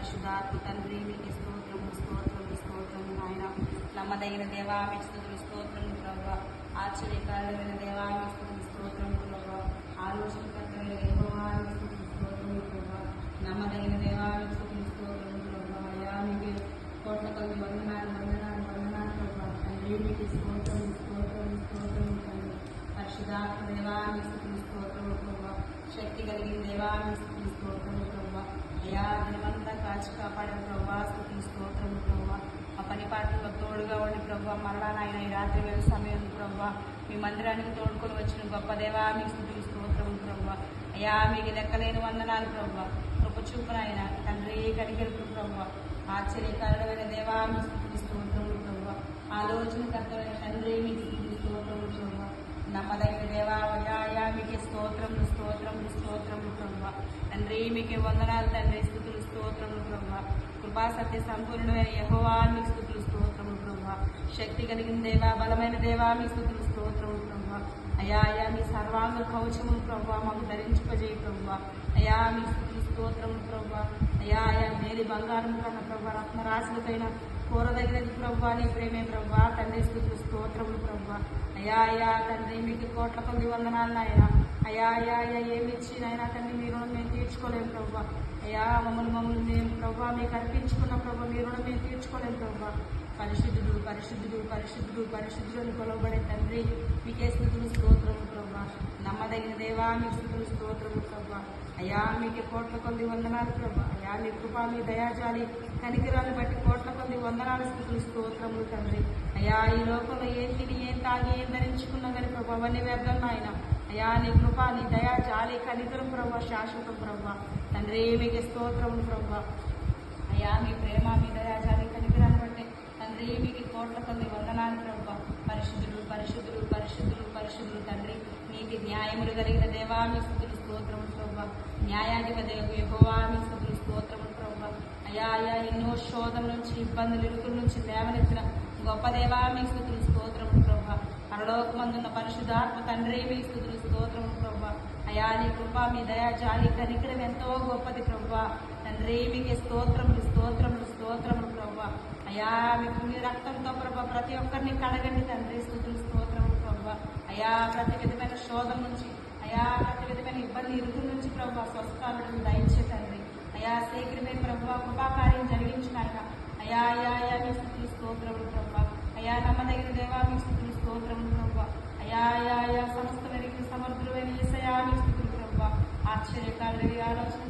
పరిశుద్ధాత్మ తండ్రి మీకు స్తోత్రము స్తోత్రము స్తోత్రము నాయన. నమ్మదగిన దేవా మీకు స్తుతులు స్తోత్రము ప్రభా. ఆశ్చర్యకారుడైన దేవా మీకు స్తుతులు స్తోత్రము ప్రభా. ఆలోచనకర్తమైన యెహోవా మీకు స్తుతులు స్తోత్రము ప్రభా. నమ్మదగిన దేవా మీకు స్తుతులు స్తోత్రము ప్రభా. అయ్యా మీకు కోట్ల కొద్ది వందనాలు వందనాలు వందనాలు ప్రభా. తండ్రి మీకు స్తోత్రము స్తోత్రము స్తోత్రము తండ్రి. పరిశుద్ధాత్మ దేవా మీకు స్తుతులు స్తోత్రము ప్రభా. శక్తి కలిగిన దేవా మీకు స్తుతులు స్తోత్రము ప్రభా. అయ్యా దినమంతా కాచి కాపాడిన ప్రభా స్తుతులు స్తోత్రము ప్రభా. మా పని పాటల్లో తోడుగా ఉండి ప్రభా మరలా నాయన ఈ రాత్రి వేళ సమయం ప్రభా మీ మందిరానికి తోడుకొని వచ్చిన గొప్ప దేవా మీకు స్తుతులు స్తోత్రము ప్రభా. అయ్యా మీకు లెక్కలేని వందనాలు ప్రభా. కృప చూపునైనా తండ్రి కనికెరుపు ప్రభా. ఆశ్చర్యకారుడమైన దేవా మీకు స్తుతులు స్తోత్రము ప్రభా. ఆలోచనకర్తమైన తండ్రి మీకు స్తుతులు స్తోత్రము ప్రభా. నమ్మదగిన దేవా అయ్యా మీకే స్తోత్రములు స్తోత్రములు స్తోత్రములు ప్రభా. తండ్రి మీకే వందనాలు తండ్రి స్తుతులు స్తోత్రములు ప్రభా. కృపా సత్య సంపూర్ణమైన యెహోవా మీకు స్తుతులు స్తోత్రములు ప్రభా. శక్తి కలిగిన దేవా బలమైన దేవా మీ స్తుతులు స్తోత్రములు ప్రభా. అయ్యా మీ సర్వాంగ కవచములు ప్రభా మాకు ధరించుపజేయి ప్రభా. అయ్యా మీ స్తుతులు స్తోత్రములు ప్రభా. అయ్యా మేలి బంగారం కన్నా ప్రభా రత్నరాశులకైనా కోరదగినది ప్రభా నీ ప్రేమే ప్రభా. తండ్రి స్తుతులు స్తోత్రములు ప్రభా. అయ్యా తండ్రి మీకు కోట్ల కొద్ది వందనాలు నాయన. అయ్యా ఏమి ఇచ్చినైనా తండ్రి మీ రుణం మేము తీర్చుకోలేము ప్రభా. అయ్యా మమ్మల్ని మేము ప్రభా మీకు అర్పించుకున్న ప్రభా మీ రుణం మేము తీర్చుకోలేము ప్రభా. పరిశుద్ధుడు పరిశుద్ధుడు పరిశుద్ధుడు పరిశుద్ధుడు అని కొలవబడే తండ్రి మీకే స్తుతులు స్తోత్రము ప్రభా. నమ్మదగిన దేవా మీకు స్తుతులు స్తోత్రము ప్రభా. అయ్యా మీకు కోట్ల కొద్ది వందనాలు ప్రభా. అయ్యా మీ కృపా మీ దయాజాలి కనికరాన్ని బట్టి కోట్ల కొద్ది వందనాలు స్తుతులు స్తోత్రములు తండ్రి. అయ్యా ఈ లోకంలో ఏం తిని ఏం తాగి ఏం ధరించుకున్నా కానీ ప్రభా అవన్నీ వ్యర్థం నాయన. అయ్యా నీ కృప నీ దయా జాలి కనికరం ప్రభా శాశ్వతం ప్రభా. తండ్రి మీకు స్తోత్రము ప్రభా. అయ్యా మీ ప్రేమ మీ దయా జాలి కనికరాన్ని బట్టి తండ్రి మీకు కోట్ల కొద్ది వందనాలు ప్రభా. పరిశుద్ధులు పరిశుద్ధులు పరిశుద్ధులు పరిశుద్ధులు తండ్రి నీతి న్యాయములు కలిగిన దేవా మీ స్తుతులు స్తోత్రము ప్రభా. న్యాయాధిపతి యెహోవా మీ స్తుతులు స్తోత్రము ప్రభా. అయ్యా ఎన్నో శోధన నుంచి ఇబ్బందులు ఇరుకుల నుంచి లేవనెత్తిన గొప్ప దేవా మీ స్తుతులు స్తోత్రము ప్రభా. పరలోకమందున్న పరిశుద్ధాత్మ తండ్రి మీ స్తుతులు స్తోత్రము ప్రభా. అయ్యా నీ కృప మీ దయా జాలి కనికరం ఎంతో గొప్పది ప్రభా. తండ్రి మీకు స్తోత్రములు స్తోత్రములు స్తోత్రములు ప్రభా. అయ్యా మీకు మీ రక్తంతో ప్రభా ప్రతి ఒక్కరిని కడగండి తండ్రి స్తుతులు స్తోత్రములు ప్రభా. అయ్యా ప్రతి విధమైన శోధన నుంచి అయ్యా ప్రతి విధమైన ఇబ్బంది ఇరుకుల నుంచి ప్రభా స్వస్థాలను దయచే తండ్రి. అయ్యా శీఘ్రమే ప్రభా కృపాకార్యం జరిగించిన ఆయన అయ్యా మీ స్తుతులు స్తోత్రములు ప్రభా. అయ్యా నమ్మదగిన దేవా మీ స్తుతులు స్తోత్రములు ప్రభా. అయ్యా సమస్త వెలిగి సమర్థులైన యేసయ్యా మీ స్తుతులు ప్రభా. ఆశ్చర్యకారుడి ఆలోచన